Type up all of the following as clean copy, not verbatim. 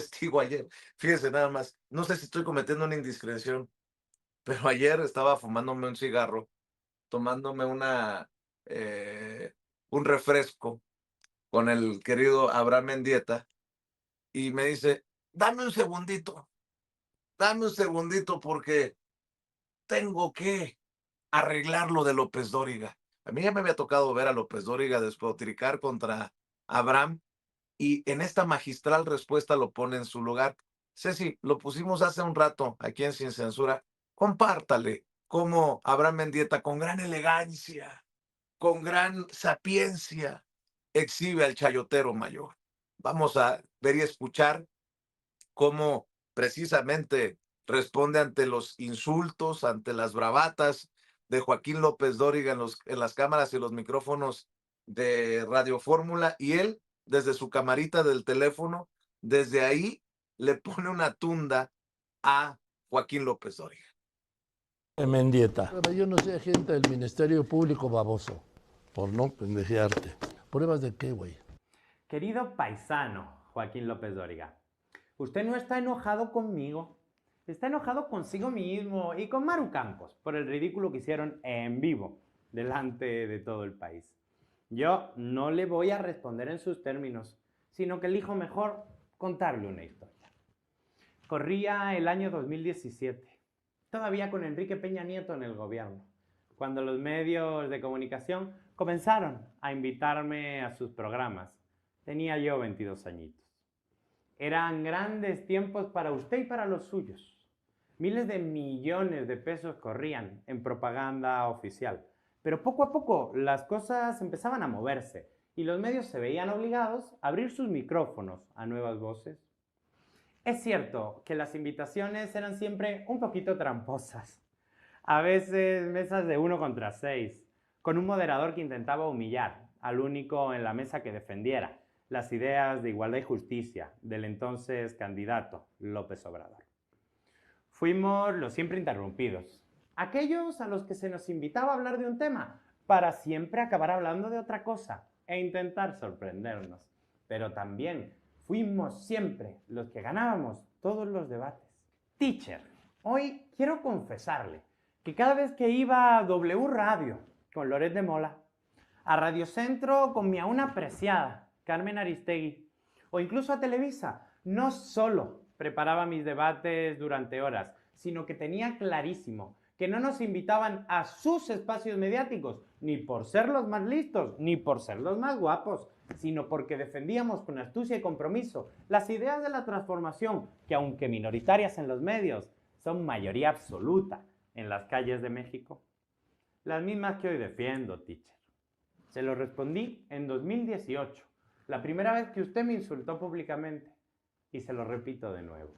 testigo ayer. Fíjese nada más, no sé si estoy cometiendo una indiscreción, pero ayer estaba fumándome un cigarro, tomándome eh, un refresco con el querido Abraham Mendieta y me dice, dame un segundito porque tengo que arreglar lo de López Dóriga. A mí ya me había tocado ver a López Dóriga despotricar contra Abraham y en esta magistral respuesta lo pone en su lugar. Ceci, lo pusimos hace un rato aquí en Sin Censura. Compártale cómo Abraham Mendieta, con gran elegancia, con gran sapiencia, exhibe al chayotero mayor. Vamos a ver y escuchar cómo precisamente responde ante los insultos, ante las bravatas de Joaquín López Dóriga en las cámaras y los micrófonos de Radio Fórmula, y él, desde su camarita del teléfono, desde ahí le pone una tunda a Joaquín López Dóriga. Mendieta. Yo no soy agente del Ministerio Público baboso, por no pendejearte. ¿Pruebas de qué, güey? Querido paisano Joaquín López Dóriga, usted no está enojado conmigo, está enojado consigo mismo y con Maru Campos por el ridículo que hicieron en vivo delante de todo el país. Yo no le voy a responder en sus términos, sino que elijo mejor contarle una historia. Corría el año 2017, todavía con Enrique Peña Nieto en el gobierno, cuando los medios de comunicación comenzaron a invitarme a sus programas. Tenía yo 22 añitos. Eran grandes tiempos para usted y para los suyos. Miles de millones de pesos corrían en propaganda oficial. Pero poco a poco las cosas empezaban a moverse y los medios se veían obligados a abrir sus micrófonos a nuevas voces. Es cierto que las invitaciones eran siempre un poquito tramposas. A veces mesas de 1 contra 6, con un moderador que intentaba humillar al único en la mesa que defendiera las ideas de igualdad y justicia del entonces candidato López Obrador. Fuimos los siempre interrumpidos, aquellos a los que se nos invitaba a hablar de un tema para siempre acabar hablando de otra cosa e intentar sorprendernos. Pero también fuimos siempre los que ganábamos todos los debates. Teacher, hoy quiero confesarle que cada vez que iba a W Radio con Loret de Mola, a Radio Centro con mi aún apreciada Carmen Aristegui, o incluso a Televisa, no solo preparaba mis debates durante horas, sino que tenía clarísimo que no nos invitaban a sus espacios mediáticos, ni por ser los más listos, ni por ser los más guapos, sino porque defendíamos con astucia y compromiso las ideas de la transformación, que aunque minoritarias en los medios, son mayoría absoluta en las calles de México. Las mismas que hoy defiendo, teacher. Se lo respondí en 2018, la primera vez que usted me insultó públicamente. Y se lo repito de nuevo.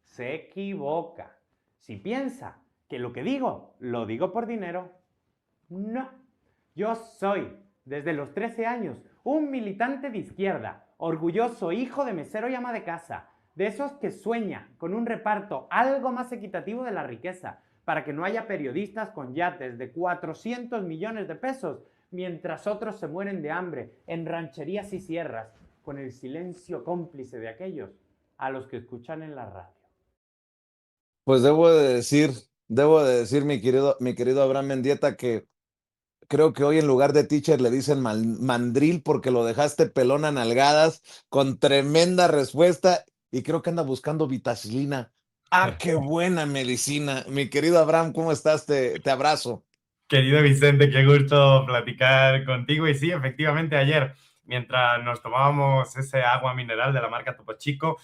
Se equivoca. Si piensa que lo que digo, lo digo por dinero, no. Yo soy, desde los 13 años, un militante de izquierda, orgulloso hijo de mesero y ama de casa, de esos que sueña con un reparto algo más equitativo de la riqueza, para que no haya periodistas con yates de 400 millones de pesos, mientras otros se mueren de hambre en rancherías y sierras, con el silencio cómplice de aquellos a los que escuchan en la radio. Pues debo de decir, mi querido Abraham Mendieta, que creo que hoy en lugar de teacher le dicen mandril porque lo dejaste pelón a nalgadas con tremenda respuesta y creo que anda buscando vitacilina. ¡Ah, qué buena medicina! Mi querido Abraham, ¿cómo estás? Te abrazo. Querido Vicente, qué gusto platicar contigo. Y sí, efectivamente, ayer, mientras nos tomábamos ese agua mineral de la marca Topo Chico,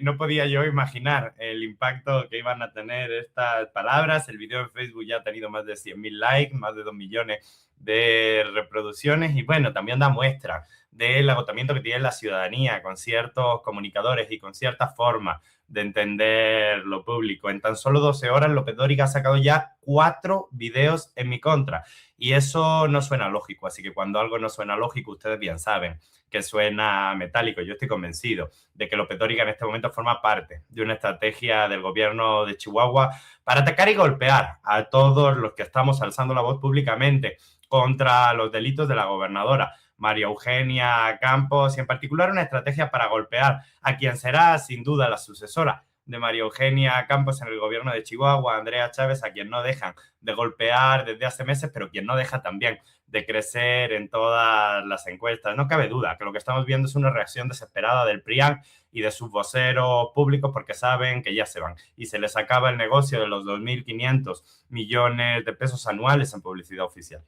no podía yo imaginar el impacto que iban a tener estas palabras. El video en Facebook ya ha tenido más de 100.000 likes, más de 2 millones de reproducciones y bueno, también da muestra del agotamiento que tiene la ciudadanía con ciertos comunicadores y con ciertas formas de entender lo público. En tan solo 12 horas, López Dóriga ha sacado ya 4 videos en mi contra. Y eso no suena lógico. Así que cuando algo no suena lógico, ustedes bien saben que suena metálico. Yo estoy convencido de que López Dóriga en este momento forma parte de una estrategia del gobierno de Chihuahua para atacar y golpear a todos los que estamos alzando la voz públicamente contra los delitos de la gobernadora. María Eugenia Campos, y en particular una estrategia para golpear a quien será sin duda la sucesora de María Eugenia Campos en el gobierno de Chihuahua, Andrea Chávez, a quien no dejan de golpear desde hace meses, pero quien no deja también de crecer en todas las encuestas. No cabe duda que lo que estamos viendo es una reacción desesperada del PRIAN y de sus voceros públicos, porque saben que ya se van y se les acaba el negocio de los 2.500 millones de pesos anuales en publicidad oficial.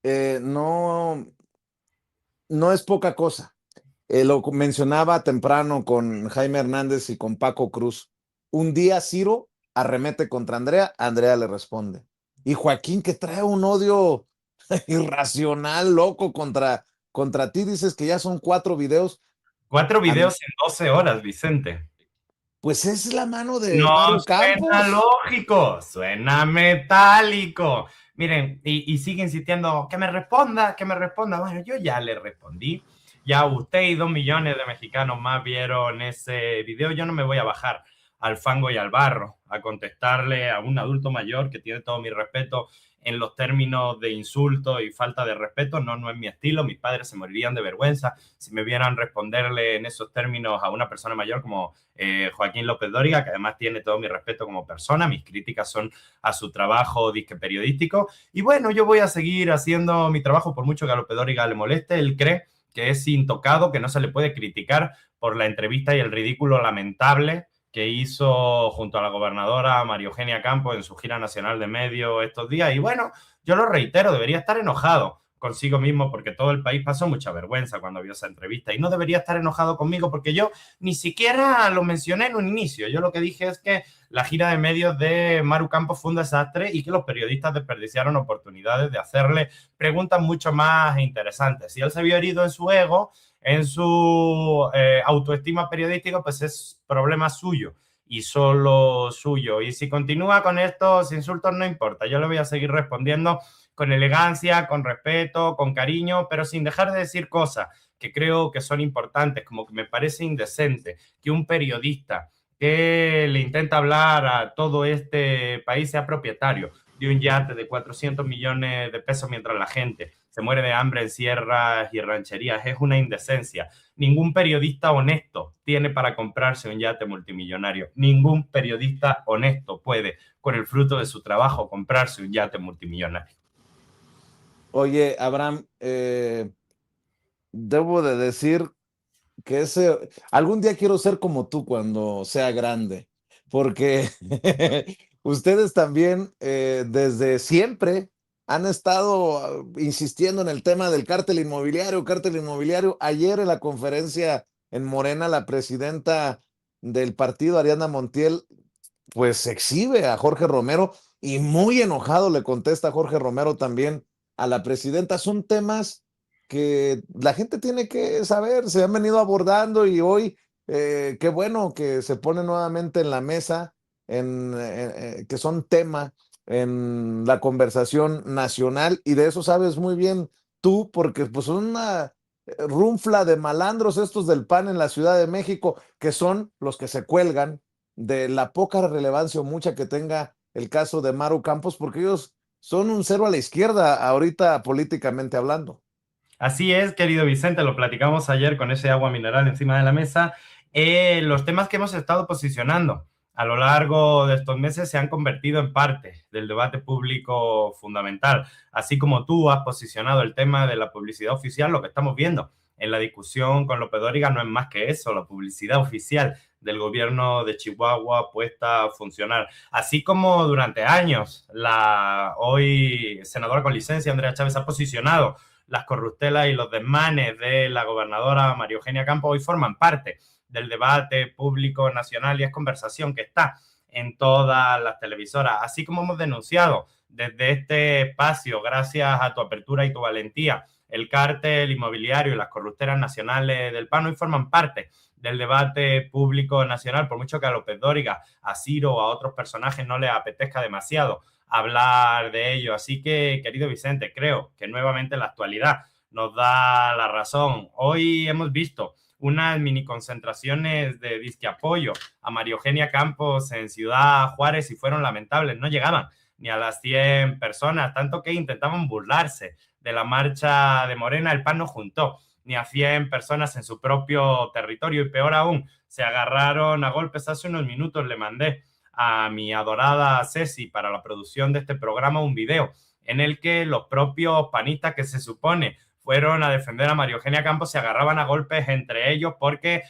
No, no es poca cosa. Lo mencionaba temprano con Jaime Hernández y con Paco Cruz. Un día Ciro arremete contra Andrea, Andrea le responde. Y Joaquín, que trae un odio irracional, loco contra ti, dices que ya son 4 videos. 4 videos en 12 horas, Vicente. Pues es la mano de No Maru suena Campos. lógico, suena metálico. Miren, y sigue insistiendo, que me responda. Bueno, yo ya le respondí. Ya usted y 2 millones de mexicanos más vieron ese video. Yo no me voy a bajar al fango y al barro a contestarle a un adulto mayor que tiene todo mi respeto en los términos de insulto y falta de respeto. No es mi estilo. Mis padres se morirían de vergüenza si me vieran responderle en esos términos a una persona mayor como Joaquín López Dóriga, que además tiene todo mi respeto como persona. Mis críticas son a su trabajo disque periodístico. Y bueno, yo voy a seguir haciendo mi trabajo por mucho que a López Dóriga le moleste. Él cree que es intocado, que no se le puede criticar por la entrevista y el ridículo lamentable que hizo junto a la gobernadora María Eugenia Campos en su gira nacional de medios estos días. Y bueno, yo lo reitero, debería estar enojado consigo mismo porque todo el país pasó mucha vergüenza cuando vio esa entrevista, y no debería estar enojado conmigo porque yo ni siquiera lo mencioné en un inicio. Yo lo que dije es que la gira de medios de Maru Campos fue un desastre y que los periodistas desperdiciaron oportunidades de hacerle preguntas mucho más interesantes. Si él se vio herido en su ego, en su autoestima periodística, pues es problema suyo y solo suyo. Y si continúa con estos insultos, no importa, yo le voy a seguir respondiendo con elegancia, con respeto, con cariño, pero sin dejar de decir cosas que creo que son importantes, como que me parece indecente que un periodista que le intenta hablar a todo este país sea propietario de un yate de 400 millones de pesos mientras la gente se muere de hambre en sierras y rancherías. Es una indecencia. Ningún periodista honesto tiene para comprarse un yate multimillonario. Ningún periodista honesto puede, con el fruto de su trabajo, comprarse un yate multimillonario. Oye, Abraham, debo de decir que algún día quiero ser como tú cuando sea grande, porque ustedes también desde siempre han estado insistiendo en el tema del cártel inmobiliario. Ayer en la conferencia en Morena, la presidenta del partido, Ariadna Montiel, pues exhibe a Jorge Romero y muy enojado le contesta a Jorge Romero también a la presidenta. Son temas que la gente tiene que saber, se han venido abordando y hoy qué bueno que se pone nuevamente en la mesa, que son tema en la conversación nacional, y de eso sabes muy bien tú, porque pues son una runfla de malandros estos del PAN en la Ciudad de México, que son los que se cuelgan de la poca relevancia o mucha que tenga el caso de Maru Campos, porque ellos son un cero a la izquierda ahorita políticamente hablando. Así es, querido Vicente, lo platicamos ayer con ese agua mineral encima de la mesa. Los temas que hemos estado posicionando a lo largo de estos meses se han convertido en parte del debate público fundamental. Así como tú has posicionado el tema de la publicidad oficial, lo que estamos viendo en la discusión con López Dóriga no es más que eso, la publicidad oficial del gobierno de Chihuahua puesta a funcionar. Así como durante años la hoy senadora con licencia Andrea Chávez ha posicionado las corruptelas y los desmanes de la gobernadora María Eugenia Campos, hoy forman parte del debate público nacional y es conversación que está en todas las televisoras. Así como hemos denunciado desde este espacio, gracias a tu apertura y tu valentía, el cártel inmobiliario y las corruptelas nacionales del PAN hoy forman parte del debate público nacional, por mucho que a López Dóriga, a Ciro o a otros personajes no les apetezca demasiado hablar de ello. Así que, querido Vicente, creo que nuevamente la actualidad nos da la razón. Hoy hemos visto unas mini concentraciones de disque apoyo a María Eugenia Campos en Ciudad Juárez y fueron lamentables, no llegaban ni a las 100 personas, tanto que intentaban burlarse de la marcha de Morena, el PAN no juntó ni a 100 personas en su propio territorio y peor aún, se agarraron a golpes. Hace unos minutos le mandé a mi adorada Ceci para la producción de este programa un video en el que los propios panistas que se supone fueron a defender a María Eugenia Campos se agarraban a golpes entre ellos porque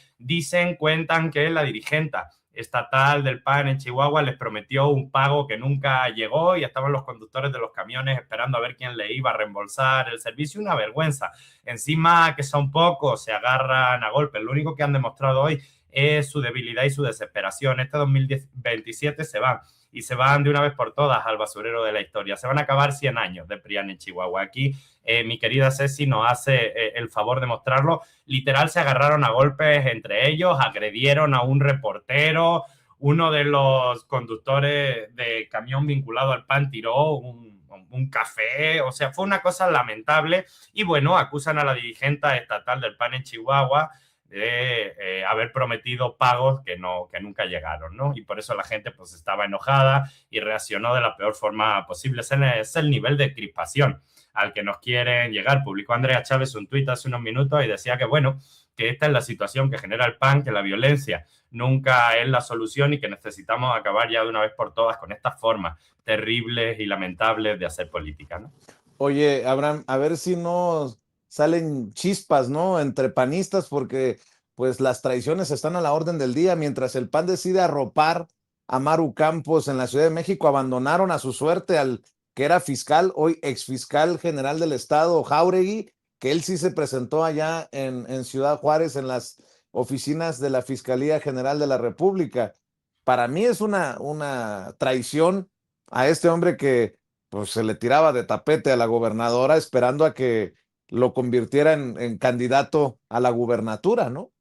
cuentan que la dirigenta estatal del PAN en Chihuahua les prometió un pago que nunca llegó y estaban los conductores de los camiones esperando a ver quién le iba a reembolsar el servicio. Una vergüenza. Encima que son pocos, se agarran a golpes. Lo único que han demostrado hoy es su debilidad y su desesperación. Este 2027 se van y se van de una vez por todas al basurero de la historia. Se van a acabar 100 años de PRIAN en Chihuahua. Aquí mi querida Ceci nos hace el favor de mostrarlo. Literal, se agarraron a golpes entre ellos, agredieron a un reportero, uno de los conductores de camión vinculado al PAN tiró un café, o sea, fue una cosa lamentable. Y bueno, acusan a la dirigente estatal del PAN en Chihuahua de haber prometido pagos que nunca llegaron, ¿no? Y por eso la gente pues estaba enojada y reaccionó de la peor forma posible. Ese es el nivel de crispación al que nos quieren llegar. Publicó Andrea Chávez un tuit hace unos minutos y decía que, bueno, que esta es la situación que genera el PAN, que la violencia nunca es la solución y que necesitamos acabar ya de una vez por todas con estas formas terribles y lamentables de hacer política, ¿no? Oye, Abraham, a ver si no salen chispas, ¿no? Entre panistas, porque pues las traiciones están a la orden del día. Mientras el PAN decide arropar a Maru Campos en la Ciudad de México, abandonaron a su suerte al que era fiscal, hoy exfiscal general del estado, Jáuregui, que él sí se presentó allá en Ciudad Juárez, en las oficinas de la Fiscalía General de la República. Para mí es una traición a este hombre que pues se le tiraba de tapete a la gobernadora esperando a que lo convirtiera en candidato a la gubernatura, ¿no?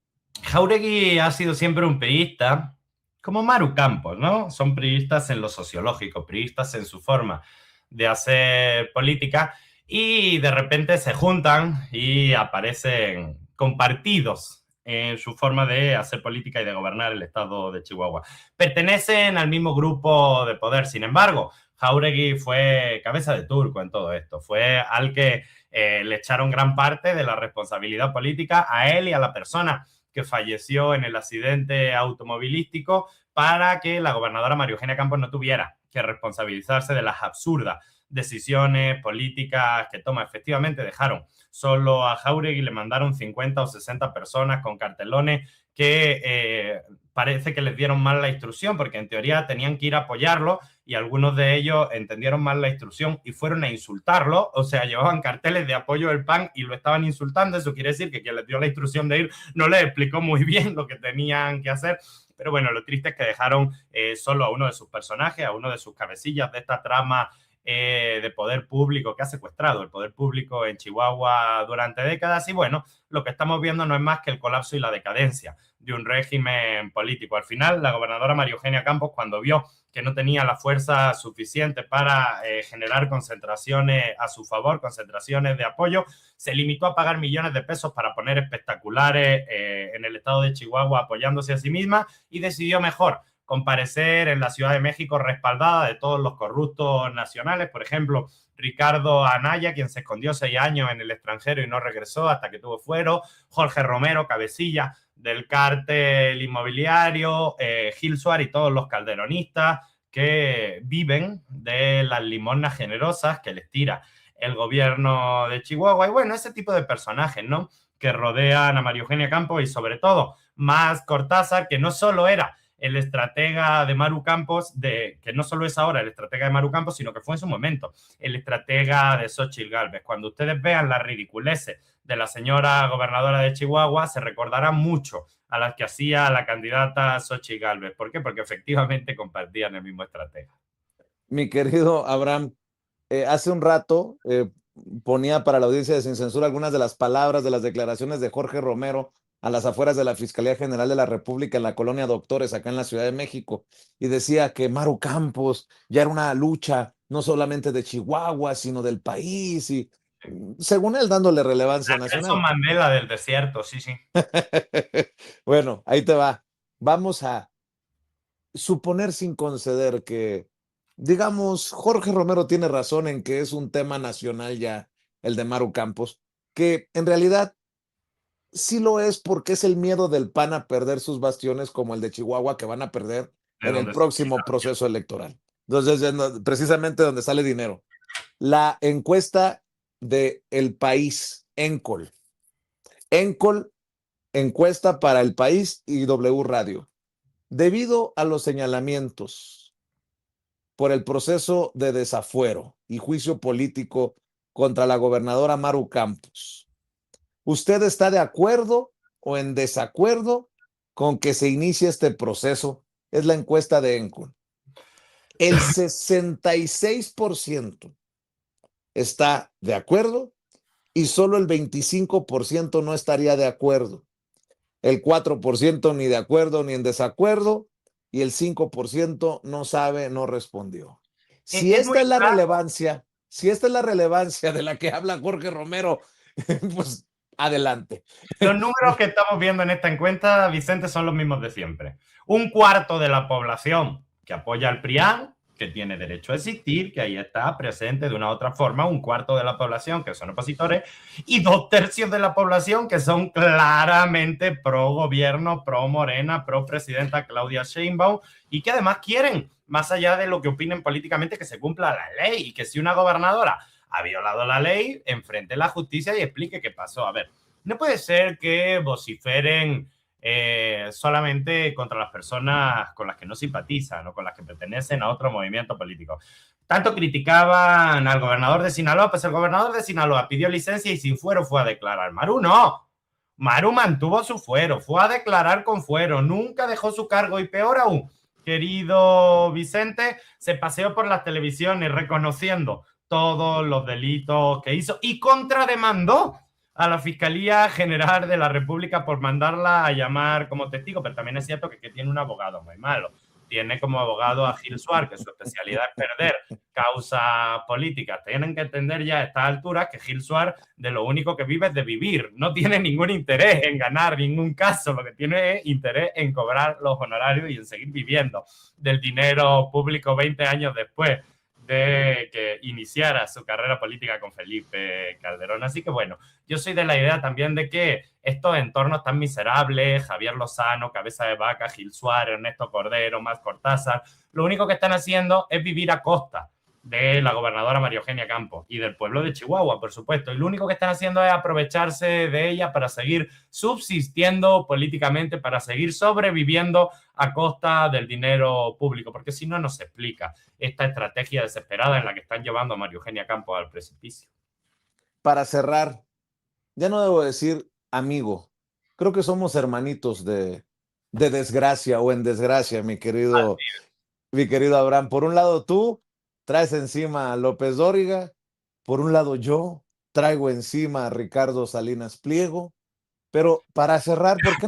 Jáuregui ha sido siempre un priista, como Maru Campos, ¿no? Son priistas en lo sociológico, priistas en su forma de hacer política y de repente se juntan y aparecen compartidos en su forma de hacer política y de gobernar el estado de Chihuahua. Pertenecen al mismo grupo de poder, sin embargo, Jáuregui fue cabeza de turco en todo esto, fue al que le echaron gran parte de la responsabilidad política a él y a la persona que falleció en el accidente automovilístico para que la gobernadora María Eugenia Campos no tuviera que responsabilizarse de las absurdas decisiones políticas que toma. Efectivamente, dejaron solo a Jáuregui, le mandaron 50 o 60 personas con cartelones que parece que les dieron mal la instrucción, porque en teoría tenían que ir a apoyarlo y algunos de ellos entendieron mal la instrucción y fueron a insultarlo, o sea, llevaban carteles de apoyo del PAN y lo estaban insultando. Eso quiere decir que quien les dio la instrucción de ir no les explicó muy bien lo que tenían que hacer. Pero bueno, lo triste es que dejaron solo a uno de sus personajes, a uno de sus cabecillas de esta trama de poder público que ha secuestrado el poder público en Chihuahua durante décadas. Y bueno, lo que estamos viendo no es más que el colapso y la decadencia de un régimen político. Al final, la gobernadora María Eugenia Campos, cuando vio que no tenía la fuerza suficiente para generar concentraciones a su favor, concentraciones de apoyo, se limitó a pagar millones de pesos para poner espectaculares en el estado de Chihuahua apoyándose a sí misma y decidió mejor comparecer en la Ciudad de México respaldada de todos los corruptos nacionales. Por ejemplo, Ricardo Anaya, quien se escondió 6 años en el extranjero y no regresó hasta que tuvo fuero, Jorge Romero, cabecilla del cártel inmobiliario, Gil Suárez y todos los calderonistas que viven de las limosnas generosas que les tira el gobierno de Chihuahua. Y bueno, ese tipo de personajes, ¿no?, que rodean a María Eugenia Campos y sobre todo más Cortázar, que no solo era el estratega de Maru Campos, que no solo es ahora el estratega de Maru Campos, sino que fue en su momento el estratega de Xóchitl Gálvez. Cuando ustedes vean las ridiculeces de la señora gobernadora de Chihuahua, se recordarán mucho a las que hacía la candidata Xóchitl Gálvez. ¿Por qué? Porque efectivamente compartían el mismo estratega. Mi querido Abraham, hace un rato ponía para la audiencia de Sin Censura algunas de las palabras de las declaraciones de Jorge Romero a las afueras de la Fiscalía General de la República en la colonia Doctores, acá en la Ciudad de México, y decía que Maru Campos ya era una lucha no solamente de Chihuahua, sino del país, y según él dándole relevancia nacional. Nelson Mandela del desierto, sí, sí. Bueno, ahí te va. Vamos a suponer sin conceder que, digamos, Jorge Romero tiene razón en que es un tema nacional ya el de Maru Campos, que en realidad sí lo es porque es el miedo del PAN a perder sus bastiones como el de Chihuahua que van a perder De en el donde se próximo proceso electoral. Entonces, precisamente donde sale dinero. La encuesta de El País, Encol, encuesta para El País y W Radio. Debido a los señalamientos por el proceso de desafuero y juicio político contra la gobernadora Maru Campos, ¿usted está de acuerdo o en desacuerdo con que se inicie este proceso? Es la encuesta de Encol. El 66% está de acuerdo y solo el 25% no estaría de acuerdo. El 4% ni de acuerdo ni en desacuerdo y el 5% no sabe, no respondió. Si esta es la relevancia, si esta es la relevancia de la que habla Jorge Romero, pues adelante. Los números que estamos viendo en esta encuesta, Vicente, son los mismos de siempre. Un cuarto de la población que apoya al PRIAN, que tiene derecho a existir, que ahí está presente de una u otra forma, un cuarto de la población que son opositores y 2/3 de la población que son claramente pro gobierno, pro Morena, pro presidenta Claudia Sheinbaum y que además quieren, más allá de lo que opinen políticamente, que se cumpla la ley y que si una gobernadora ha violado la ley, enfrente la justicia y explique qué pasó. A ver, no puede ser que vociferen solamente contra las personas con las que no simpatizan o con las que pertenecen a otro movimiento político. Tanto criticaban al gobernador de Sinaloa, pues el gobernador de Sinaloa pidió licencia y sin fuero fue a declarar. Maru no. Maru mantuvo su fuero, fue a declarar con fuero, nunca dejó su cargo y peor aún, querido Vicente, se paseó por las televisiones reconociendo todos los delitos que hizo y contrademandó a la Fiscalía General de la República por mandarla a llamar como testigo, pero también es cierto que tiene un abogado muy malo. Tiene como abogado a Gil Suárez, que su especialidad es perder causas políticas. Tienen que entender ya a estas alturas que Gil Suárez de lo único que vive es de vivir. No tiene ningún interés en ganar ningún caso. Lo que tiene es interés en cobrar los honorarios y en seguir viviendo del dinero público 20 años después de que iniciara su carrera política con Felipe Calderón. Así que bueno, yo soy de la idea también de que estos entornos tan miserables, Javier Lozano, Cabeza de Vaca, Gil Suárez, Ernesto Cordero, Más Cortázar, lo único que están haciendo es vivir a costa de la gobernadora María Eugenia Campos y del pueblo de Chihuahua, por supuesto. Y lo único que están haciendo es aprovecharse de ella para seguir subsistiendo políticamente, para seguir sobreviviendo a costa del dinero público, porque si no, no se explica esta estrategia desesperada en la que están llevando a María Eugenia Campos al precipicio. Para cerrar, ya no debo decir amigo, creo que somos hermanitos de desgracia o en desgracia, mi querido Abraham. Por un lado tú traes encima a López Dóriga, por un lado yo traigo encima a Ricardo Salinas Pliego, pero para cerrar, ¿por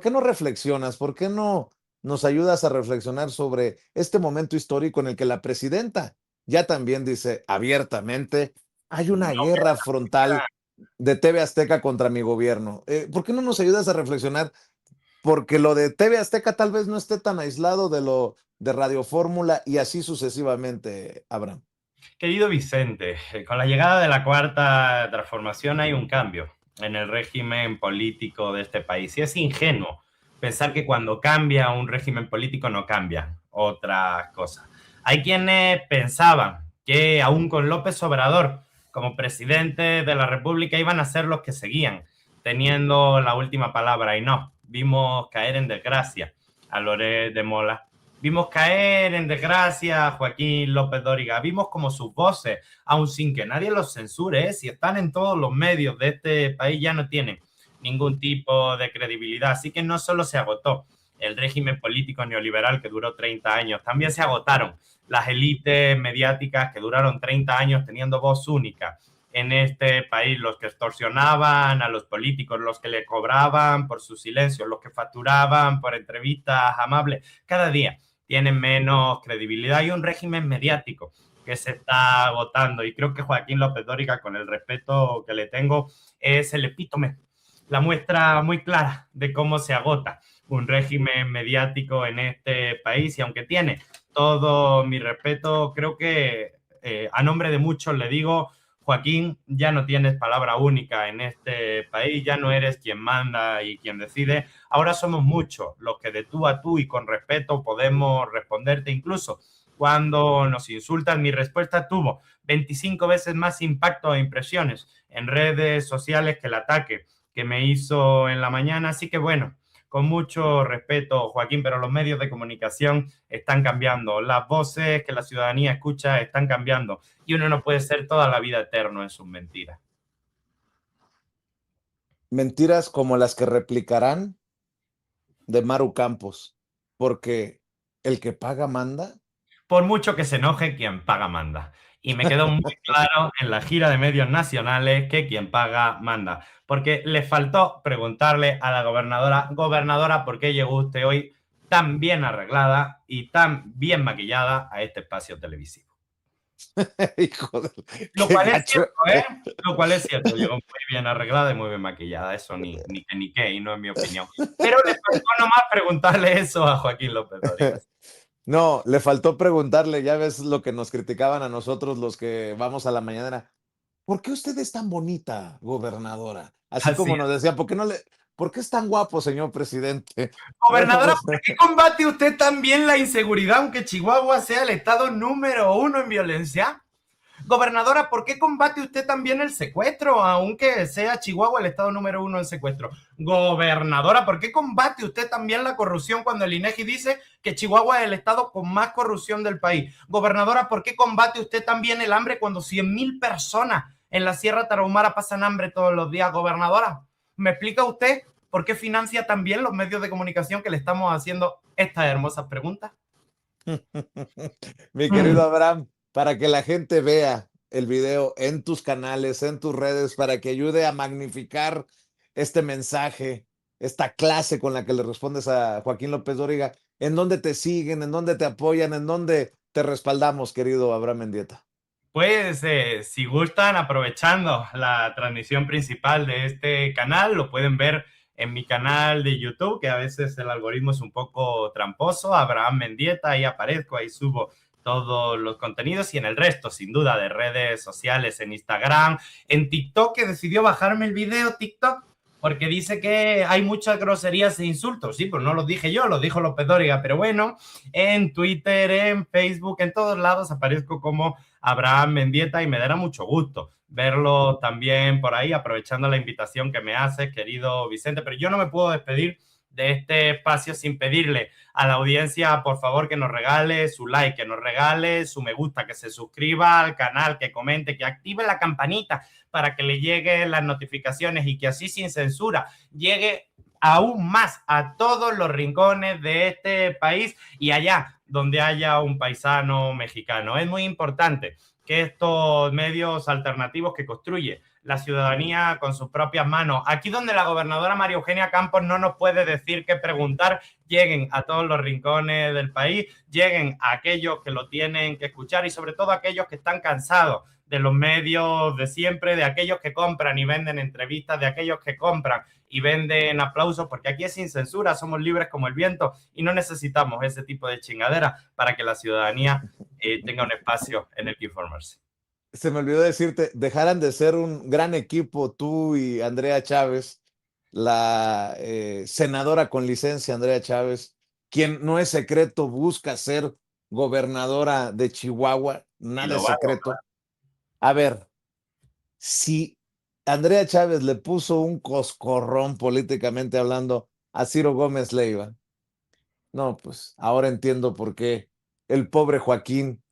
qué no reflexionas? ¿Por qué no nos ayudas a reflexionar sobre este momento histórico en el que la presidenta ya también dice abiertamente, hay una guerra frontal de TV Azteca contra mi gobierno? ¿Por qué no nos ayudas a reflexionar? Porque lo de TV Azteca tal vez no esté tan aislado de lo de Radio Fórmula y así sucesivamente, Abraham. Querido Vicente, con la llegada de la Cuarta Transformación hay un cambio en el régimen político de este país. Y es ingenuo pensar que cuando cambia un régimen político no cambia otras cosas. Hay quienes pensaban que aún con López Obrador como presidente de la República iban a ser los que seguían teniendo la última palabra y no. Vimos caer en desgracia a Loret de Mola. Vimos caer en desgracia a Joaquín López Dóriga. Vimos como sus voces, aun sin que nadie los censure, si están en todos los medios de este país, ya no tienen ningún tipo de credibilidad. Así que no solo se agotó el régimen político neoliberal que duró 30 años, también se agotaron las élites mediáticas que duraron 30 años teniendo voz única en este país, los que extorsionaban a los políticos, los que le cobraban por su silencio, los que facturaban por entrevistas amables, cada día tienen menos credibilidad y un régimen mediático que se está agotando. Y creo que Joaquín López Dóriga, con el respeto que le tengo, es el epítome, la muestra muy clara de cómo se agota un régimen mediático en este país. Y aunque tiene todo mi respeto, creo que a nombre de muchos le digo, Joaquín, ya no tienes palabra única en este país, ya no eres quien manda y quien decide. Ahora somos muchos los que de tú a tú y con respeto podemos responderte. Incluso cuando nos insultan, mi respuesta tuvo 25 veces más impacto e impresiones en redes sociales que el ataque que me hizo en la mañana. Así que bueno, con mucho respeto, Joaquín, pero los medios de comunicación están cambiando. Las voces que la ciudadanía escucha están cambiando. Y uno no puede ser toda la vida eterno en sus mentiras. Mentiras como las que replicarán de Maru Campos, porque el que paga manda. Por mucho que se enoje, quien paga manda. Y me quedó muy claro en la gira de medios nacionales que quien paga manda. Porque le faltó preguntarle a la gobernadora, ¿por qué llegó usted hoy tan bien arreglada y tan bien maquillada a este espacio televisivo? Hijo de... Lo cual es cierto, ¿eh? Lo cual es cierto. Llegó muy bien arreglada y muy bien maquillada. Eso ni qué, y no es mi opinión. Pero le faltó nomás preguntarle eso a Joaquín López Dóriga. No, le faltó preguntarle, ya ves lo que nos criticaban a nosotros los que vamos a la mañanera. ¿Por qué usted es tan bonita, gobernadora? Así como nos decía, ¿por qué es tan guapo, señor presidente? Gobernadora, ¿por qué combate usted también la inseguridad, aunque Chihuahua sea el estado número 1 en violencia? Gobernadora, ¿por qué combate usted también el secuestro, aunque sea Chihuahua el estado número 1 en secuestro? Gobernadora, ¿por qué combate usted también la corrupción cuando el INEGI dice que Chihuahua es el estado con más corrupción del país? Gobernadora, ¿por qué combate usted también el hambre cuando 100,000 personas en la Sierra Tarahumara pasan hambre todos los días? Gobernadora, ¿me explica usted por qué financia también los medios de comunicación que le estamos haciendo estas hermosas preguntas? Mi querido Abraham, para que la gente vea el video en tus canales, en tus redes, para que ayude a magnificar este mensaje, esta clase con la que le respondes a Joaquín López Dóriga, ¿en dónde te siguen, en dónde te apoyan, en dónde te respaldamos, querido Abraham Mendieta? Pues si gustan, aprovechando la transmisión principal de este canal, lo pueden ver en mi canal de YouTube, que a veces el algoritmo es un poco tramposo, Abraham Mendieta, ahí aparezco, ahí subo todos los contenidos y en el resto, sin duda, de redes sociales, en Instagram, en TikTok, que decidió bajarme el video TikTok porque dice que hay muchas groserías e insultos. Sí, pues no los dije yo, los dijo López Dóriga, pero bueno, en Twitter, en Facebook, en todos lados aparezco como Abraham Mendieta y me dará mucho gusto verlo también por ahí, aprovechando la invitación que me hace, querido Vicente, pero yo no me puedo despedir de este espacio sin pedirle a la audiencia, por favor, que nos regale su like, que nos regale su me gusta, que se suscriba al canal, que comente, que active la campanita para que le lleguen las notificaciones y que así sin censura llegue aún más a todos los rincones de este país y allá donde haya un paisano mexicano. Es muy importante que estos medios alternativos que construye la ciudadanía con sus propias manos, aquí donde la gobernadora María Eugenia Campos no nos puede decir qué preguntar, lleguen a todos los rincones del país, lleguen a aquellos que lo tienen que escuchar y sobre todo a aquellos que están cansados de los medios de siempre, de aquellos que compran y venden entrevistas, de aquellos que compran y venden aplausos, porque aquí es sin censura, somos libres como el viento y no necesitamos ese tipo de chingadera para que la ciudadanía tenga un espacio en el que informarse. Se me olvidó decirte, dejaran de ser un gran equipo tú y Andrea Chávez, la senadora con licencia Andrea Chávez, quien no es secreto, busca ser gobernadora de Chihuahua, nada es secreto. A ver, si Andrea Chávez le puso un coscorrón políticamente hablando a Ciro Gómez Leiva, no, pues ahora entiendo por qué el pobre Joaquín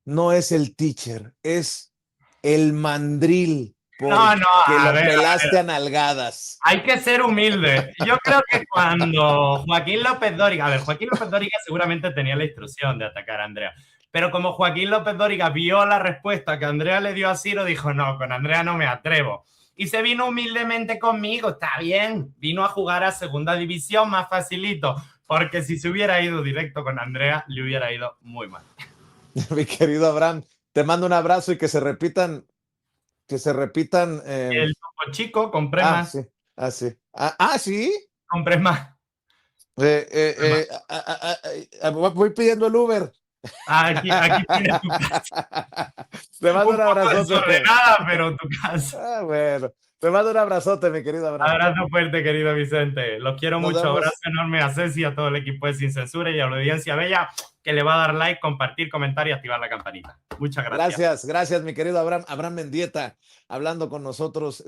no es el teacher, es el mandril porque lo pelaste a nalgadas. Hay que ser humilde. Yo creo que cuando Joaquín López Dóriga, a ver, Joaquín López Dóriga seguramente tenía la instrucción de atacar a Andrea, pero como Joaquín López Dóriga vio la respuesta que Andrea le dio a Ciro, dijo, no, con Andrea no me atrevo. Y se vino humildemente conmigo, está bien, vino a jugar a segunda división más facilito, porque si se hubiera ido directo con Andrea, le hubiera ido muy mal. Mi querido Abraham, te mando un abrazo y que se repitan. El Topo Chico, compré más. Sí. ¿Sí? Compré más. Voy pidiendo el Uber. Aquí tienes tu casa. Te mando un Un poco abrazote. desordenada, pero tu casa. Bueno, te mando un abrazote, mi querido Abraham. Abrazo fuerte, querido Vicente. Los quiero Nos mucho. vemos. Abrazo enorme a Ceci, a todo el equipo de Sin Censura y a la audiencia bella que le va a dar like, compartir, comentar y activar la campanita. Muchas gracias. Gracias, mi querido Abraham Mendieta, hablando con nosotros.